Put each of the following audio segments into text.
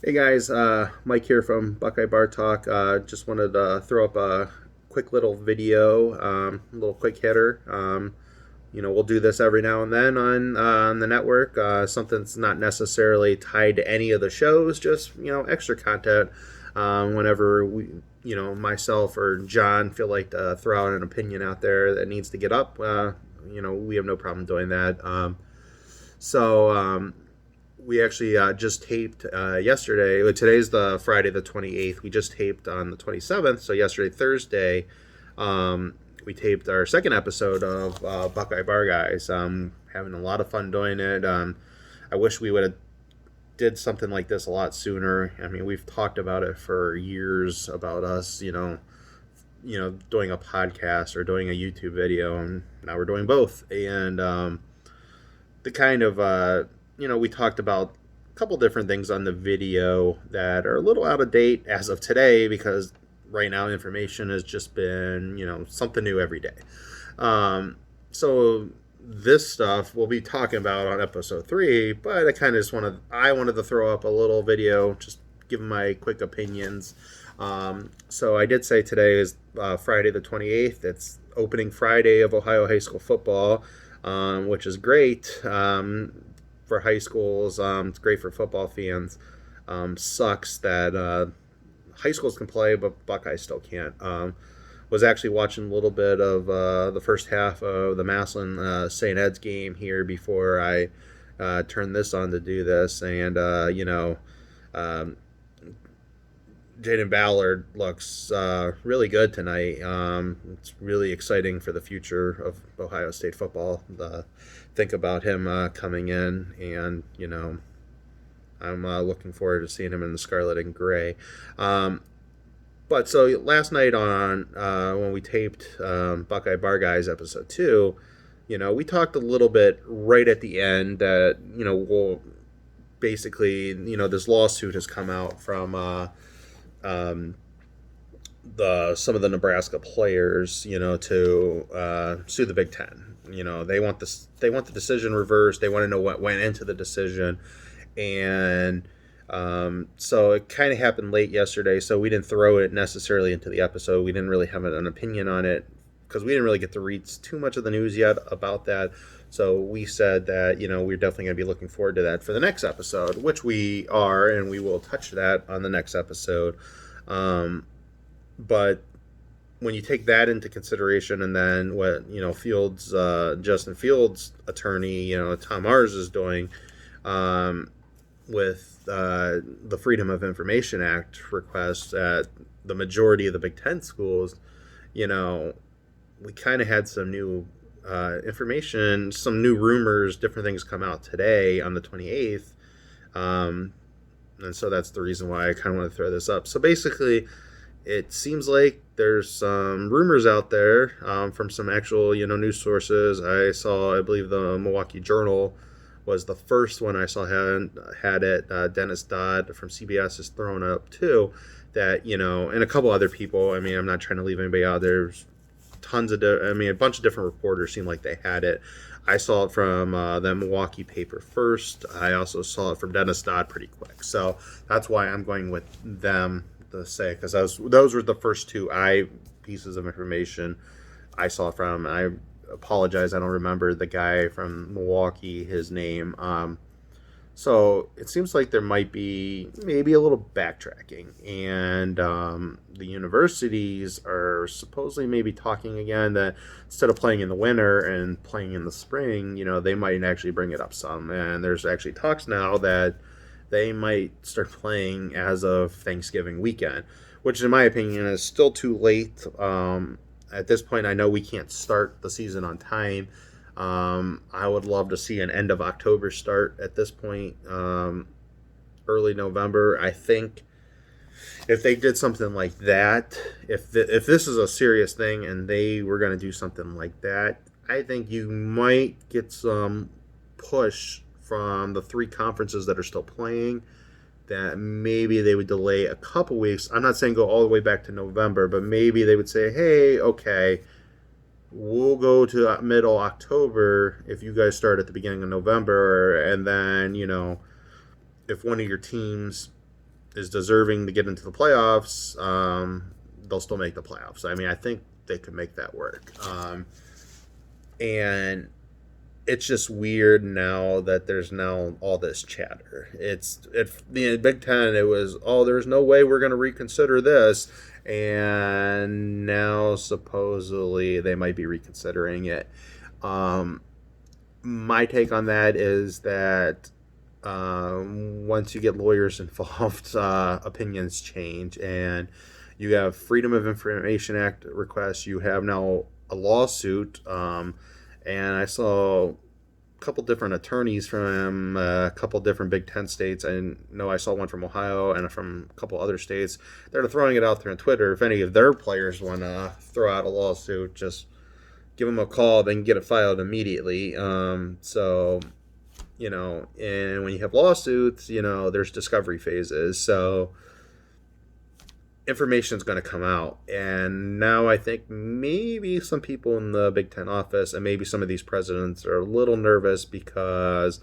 Hey guys, Mike here from Buckeye Bar Talk. Just wanted to throw up a quick little video, a little quick hitter. We'll do this every now and then on the network. Something that's not necessarily tied to any of the shows, just extra content. Whenever myself or John feel like to throw out an opinion out there that needs to get up, we have no problem doing that. So we actually just taped yesterday. Today's the Friday the 28th. We just taped on the 27th. So yesterday, Thursday, we taped our second episode of Buckeye Bar Guys. Having a lot of fun doing it. I wish we would have did something like this a lot sooner. I mean, we've talked about it for years about us, doing a podcast or doing a YouTube video, and now we're doing both. And the kind of we talked about a couple different things on the video that are a little out of date as of today because right now information has just been something new every day. So this stuff we'll be talking about on episode 3, but I wanted to throw up a little video, just give my quick opinions. So I did say today is Friday the 28th. It's opening Friday of Ohio high school football, which is great for high schools. It's great for football fans. Sucks that high schools can play, but Buckeyes still can't. Was actually watching a little bit of the first half of the Massillon St. Ed's game here before I turned this on to do this, and um, Jaden Ballard looks really good tonight. It's really exciting for the future of Ohio State football. Think about him coming in, and I'm looking forward to seeing him in the scarlet and gray. But so last night on when we taped Buckeye Bar Guys episode 2, we talked a little bit right at the end that we'll basically this lawsuit has come out from um, the some of the Nebraska players, to sue the Big Ten. They want the decision reversed. They want to know what went into the decision, and so it kind of happened late yesterday. So we didn't throw it necessarily into the episode. We didn't really have an opinion on it because we didn't really get to read too much of the news yet about that. So we said that we're definitely going to be looking forward to that for the next episode, which we are, and we will touch that on the next episode. But when you take that into consideration, and then what Fields, Justin Fields' attorney, Tom Mars is doing with the Freedom of Information Act requests at the majority of the Big Ten schools, we kind of had some new information, some new rumors, different things come out today on the 28th. And so that's the reason why I kind of want to throw this up. So basically, it seems like there's some rumors out there from some actual news sources. I believe the Milwaukee Journal was the first one I saw had it. Dennis Dodd from CBS has thrown up too, that and a couple other people. I mean, I'm not trying to leave anybody out. There's tons of a bunch of different reporters seemed like they had it. I saw it from the Milwaukee paper first. I also saw it from Dennis Dodd pretty quick. So that's why I'm going with them to say, because those were the first two pieces of information I saw from. I apologize, I don't remember the guy from Milwaukee, his name. So it seems like there might be maybe a little backtracking, and the universities are supposedly maybe talking again that instead of playing in the winter and playing in the spring, they might actually bring it up some. And there's actually talks now that they might start playing as of Thanksgiving weekend, which in my opinion is still too late. At this point, I know we can't start the season on time. I would love to see an end of October start at this point, early November. I think if they did something like that, if this is a serious thing and they were going to do something like that, I think you might get some push from the 3 conferences that are still playing, that maybe they would delay a couple weeks. I'm not saying go all the way back to November, but maybe they would say, hey, okay, we'll go to middle October if you guys start at the beginning of November. And then, if one of your teams is deserving to get into the playoffs, they'll still make the playoffs. I mean, I think they could make that work. And it's just weird now that there's now all this chatter. The Big Ten. It was, oh, there's no way we're going to reconsider this, and now supposedly they might be reconsidering it. My take on that is that once you get lawyers involved, opinions change, and you have Freedom of Information Act requests. You have now a lawsuit, and I saw a couple different attorneys from a couple different Big Ten states. I know I saw one from Ohio and from a couple other states. They're throwing it out there on Twitter. If any of their players want to throw out a lawsuit, just give them a call. They can get it filed immediately. So, and when you have lawsuits, there's discovery phases. So information is going to come out. And now I think maybe some people in the Big Ten office and maybe some of these presidents are a little nervous because,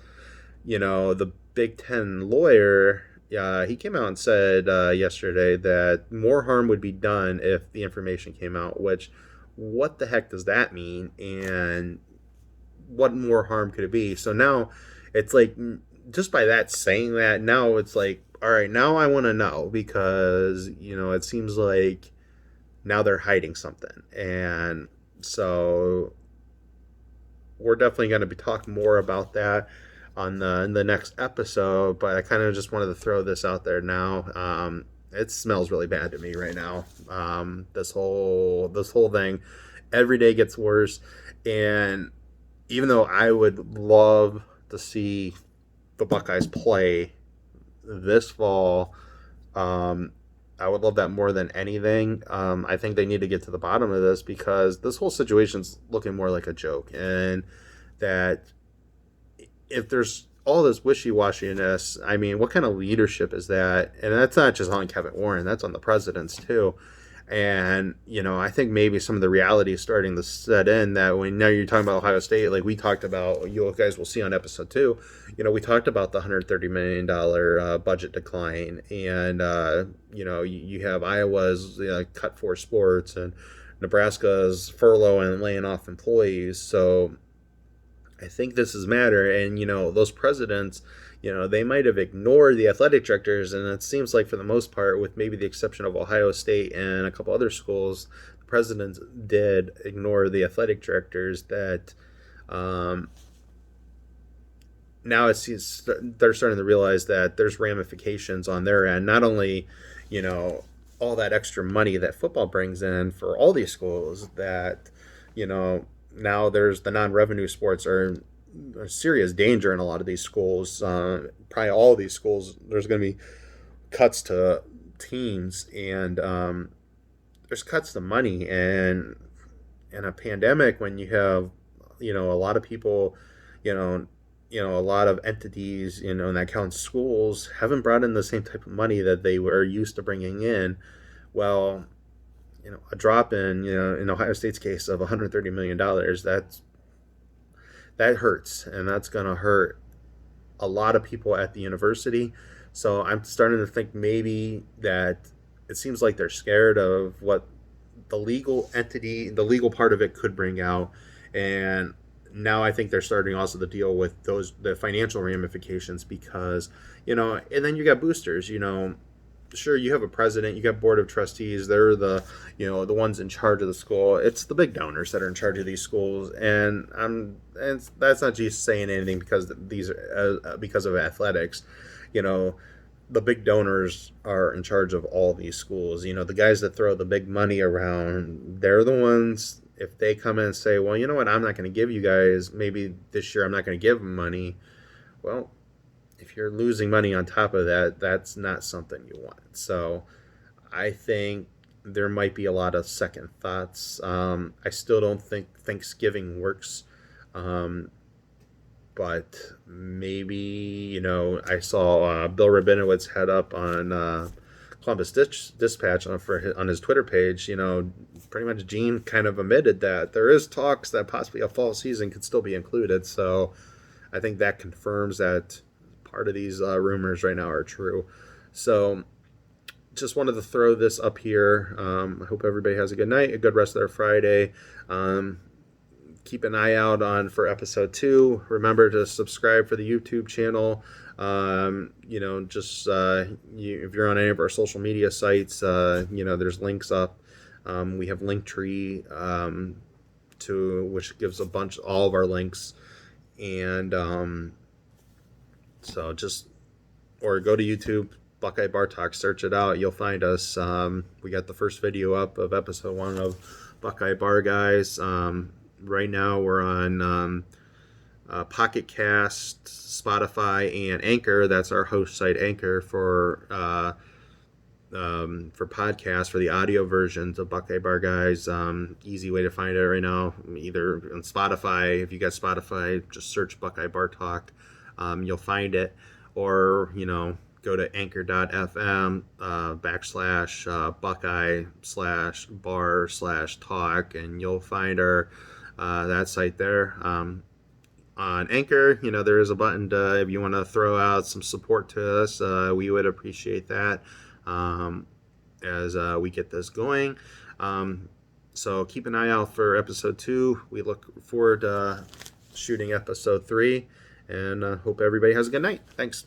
the Big Ten lawyer, he came out and said yesterday that more harm would be done if the information came out, which, what the heck does that mean? And what more harm could it be? So now it's like, just by that saying that, now it's like, all right, now I want to know because, it seems like now they're hiding something. And so we're definitely going to be talking more about that in the next episode, but I kind of just wanted to throw this out there now. It smells really bad to me right now. This whole thing, every day gets worse. And even though I would love to see the Buckeyes play this fall, I would love that more than anything. I think they need to get to the bottom of this because this whole situation's looking more like a joke, and that if there's all this wishy-washiness, I mean, what kind of leadership is that? And that's not just on Kevin Warren, that's on the presidents too. And, I think maybe some of the reality is starting to set in that when now you're talking about Ohio State, like we talked about, you guys will see on episode 2, we talked about the $130 million budget decline. And, you have Iowa's cut for sports and Nebraska's furlough and laying off employees. So I think this is matter. And, those presidents, they might have ignored the athletic directors, and it seems like for the most part, with maybe the exception of Ohio State and a couple other schools, the presidents did ignore the athletic directors. That now they're starting to realize that there's ramifications on their end. Not only, all that extra money that football brings in for all these schools, that, now there's the non-revenue sports are a serious danger in a lot of these schools. Probably all of these schools, there's going to be cuts to teams, and there's cuts to money. And in a pandemic, when you have, a lot of people, a lot of entities, and that counts schools, haven't brought in the same type of money that they were used to bringing in. Well, a drop in Ohio State's case of $130 million, that hurts, and that's going to hurt a lot of people at the university. So I'm starting to think maybe that it seems like they're scared of what the legal legal part of it could bring out. And now I think they're starting also to deal with the financial ramifications because, and then you got boosters, sure, you have a president, you got board of trustees, they're the ones in charge of the school. It's the big donors that are in charge of these schools, and that's not just saying anything because because of athletics. The big donors are in charge of all these schools. The guys that throw the big money around, they're the ones. If they come in and say, well, you know what, I'm not going to give you guys, maybe this year I'm not going to give them money. Well, if you're losing money on top of that, that's not something you want. So I think there might be a lot of second thoughts. I still don't think Thanksgiving works. But maybe, I saw Bill Rabinowitz head up on Columbus Dispatch on his Twitter page. Pretty much Gene kind of admitted that there is talks that possibly a fall season could still be included. So I think that confirms that part of these rumors right now are true. So just wanted to throw this up here. I hope everybody has a good night, a good rest of their Friday. Keep an eye out for episode 2. Remember to subscribe for the YouTube channel. Just if you're on any of our social media sites, there's links up. We have Linktree, which gives all of our links, and or go to YouTube, Buckeye Bar Talk, search it out. You'll find us. We got the first video up of episode 1 of Buckeye Bar Guys. Right now we're on Pocket Cast, Spotify, and Anchor. That's our host site, Anchor, for podcasts, for the audio versions of Buckeye Bar Guys. Easy way to find it right now, either on Spotify. If you got Spotify, just search Buckeye Bar Talk. You'll find it. Or, go to anchor.fm /Buckeye/bar/talk, and you'll find our that site there. On Anchor, there is a button if you want to throw out some support to us. We would appreciate that as we get this going. So keep an eye out for episode 2. We look forward to shooting episode 3, and hope everybody has a good night. Thanks.